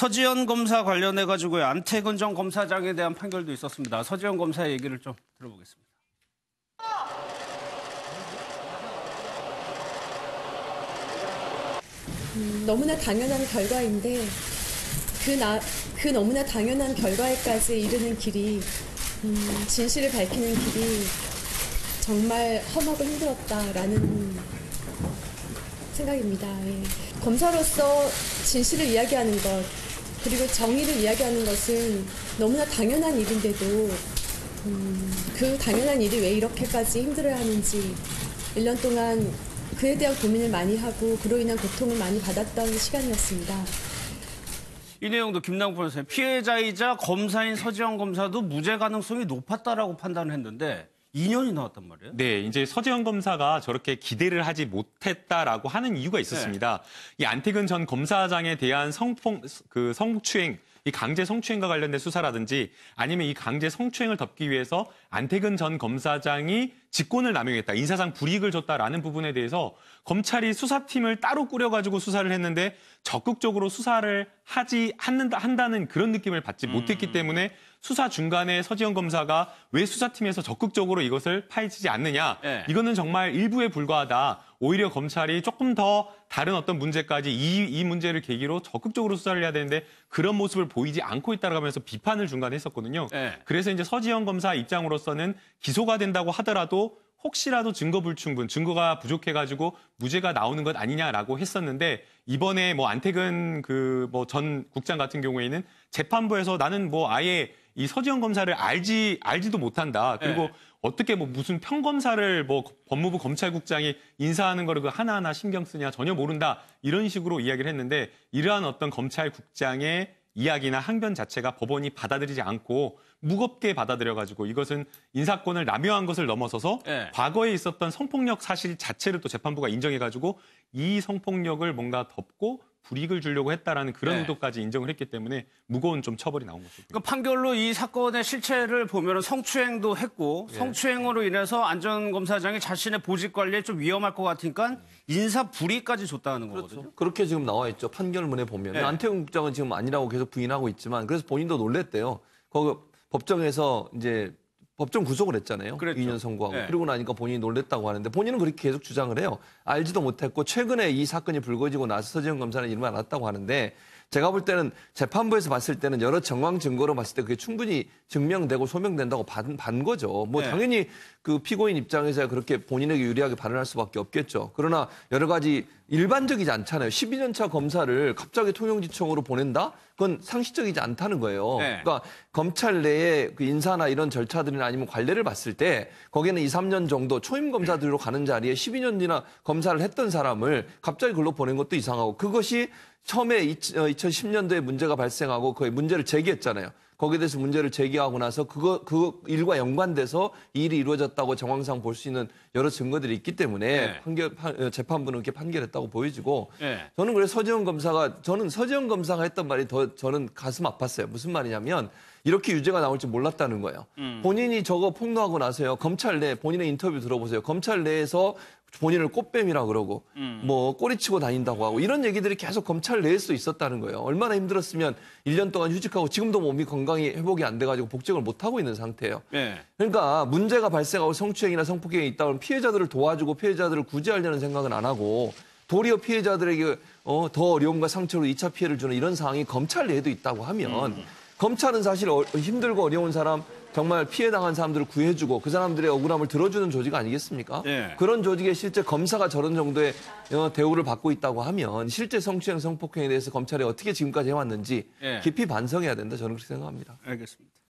서지현 검사 관련해가지고 안태근 전 검사장에 대한 판결도 있었습니다. 서지현 검사의 얘기를 좀 들어보겠습니다. 너무나 당연한 결과인데 그 너무나 당연한 결과에까지 이르는 길이 진실을 밝히는 길이 정말 험하고 힘들었다라는 생각입니다. 예. 검사로서 진실을 이야기하는 것 그리고 정의를 이야기하는 것은 너무나 당연한 일인데도 그 당연한 일이 왜 이렇게까지 힘들어야 하는지 1년 동안 그에 대한 고민을 많이 하고 그로 인한 고통을 많이 받았던 시간이었습니다. 이 내용도 김남국 변호사님, 피해자이자 검사인 서지현 검사도 무죄 가능성이 높았다라고 판단했는데 2년이 나왔단 말이에요. 네, 이제 서지현 검사가 저렇게 기대를 하지 못했다라고 하는 이유가 있었습니다. 이 안태근 전 검사장에 대한 성추행, 이 강제 성추행과 관련된 수사라든지 아니면 이 강제 성추행을 덮기 위해서 안태근 전 검사장이 직권을 남용했다, 인사상 불이익을 줬다라는 부분에 대해서 검찰이 수사팀을 따로 꾸려가지고 수사를 했는데 적극적으로 수사를 한다는 그런 느낌을 받지 못했기 때문에 수사 중간에 서지현 검사가 왜 수사팀에서 적극적으로 이것을 파헤치지 않느냐. 이거는 정말 일부에 불과하다. 오히려 검찰이 조금 더 다른 어떤 문제까지 이 문제를 계기로 적극적으로 수사를 해야 되는데 그런 모습을 보이지 않고 있다고 하면서 비판을 중간에 했었거든요. 그래서 이제 서지현 검사 입장으로서는 기소가 된다고 하더라도 혹시라도 증거가 부족해가지고 무죄가 나오는 것 아니냐라고 했었는데 이번에 안태근 전 국장 같은 경우에는 재판부에서 나는 아예 이 서지현 검사를 알지도 못한다. 그리고 어떻게 무슨 평검사를 법무부 검찰국장이 인사하는 거를 하나하나 신경 쓰냐 전혀 모른다. 이런 식으로 이야기를 했는데 이러한 어떤 검찰국장의 이야기나 항변 자체가 법원이 받아들이지 않고 무겁게 받아들여가지고 이것은 인사권을 남용한 것을 넘어서서 과거에 있었던 성폭력 사실 자체를 또 재판부가 인정해가지고 이 성폭력을 뭔가 덮고 불이익을 주려고 했다라는 그런 의도까지 인정을 했기 때문에 무거운 좀 처벌이 나온 거죠. 그러니까 판결로 이 사건의 실체를 보면 성추행도 했고 성추행으로 인해서 안 전 검사장이 자신의 보직 관리에 좀 위험할 것 같으니까 인사 불이익까지 줬다는 거거든요. 그렇죠. 그렇게 지금 나와 있죠. 판결문에 보면. 안태근 국장은 지금 아니라고 계속 부인하고 있지만 그래서 본인도 놀랬대요. 거기 법정에서 이제 법정 구속을 했잖아요. 그랬죠. 2년 선고하고. 그러고 나니까 본인이 놀랬다고 하는데 본인은 그렇게 계속 주장을 해요. 알지도 못했고 최근에 이 사건이 불거지고 나서 서지현 검사는 이름을 알았다고 하는데 제가 볼 때는 재판부에서 봤을 때는 여러 정황 증거로 봤을 때 그게 충분히 증명되고 소명된다고 반 거죠. 당연히 그 피고인 입장에서 그렇게 본인에게 유리하게 발언할 수밖에 없겠죠. 그러나 여러 가지 일반적이지 않잖아요. 12년 차 검사를 갑자기 통영지청으로 보낸다? 그건 상식적이지 않다는 거예요. 그러니까 검찰 내에 그 인사나 이런 절차들이나 아니면 관례를 봤을 때 거기는 2, 3년 정도 초임 검사들로 가는 자리에 12년이나 검사를 했던 사람을 갑자기 글로 보낸 것도 이상하고 그것이 처음에 2010년도에 문제가 발생하고 그 문제를 제기했잖아요. 거기에 대해서 문제를 제기하고 나서 그 일과 연관돼서 이 일이 이루어졌다고 정황상 볼 수 있는 여러 증거들이 있기 때문에 재판부는 그렇게 판결했다고 보여지고 저는 그래서 서지현 검사가 했던 말이 더 저는 가슴 아팠어요. 무슨 말이냐면 이렇게 유죄가 나올 줄 몰랐다는 거예요. 본인이 저거 폭로하고 나서요. 검찰 내 본인의 인터뷰 들어보세요. 검찰 내에서 본인을 꽃뱀이라 그러고 꼬리치고 다닌다고 하고 이런 얘기들이 계속 검찰 내에서 있었다는 거예요. 얼마나 힘들었으면 1년 동안 휴직하고 지금도 몸이 건강이 회복이 안 돼가지고 복직을 못하고 있는 상태예요. 그러니까 문제가 발생하고 성추행이나 성폭행이 있다 그러면 피해자들을 도와주고 피해자들을 구제하려는 생각은 안 하고 도리어 피해자들에게 더 어려움과 상처로 2차 피해를 주는 이런 상황이 검찰 내에도 있다고 하면 검찰은 사실 힘들고 어려운 사람 정말 피해당한 사람들을 구해주고 그 사람들의 억울함을 들어주는 조직 아니겠습니까? 그런 조직에 실제 검사가 저런 정도의 대우를 받고 있다고 하면 실제 성추행, 성폭행에 대해서 검찰이 어떻게 지금까지 해왔는지 깊이 반성해야 된다. 저는 그렇게 생각합니다. 알겠습니다.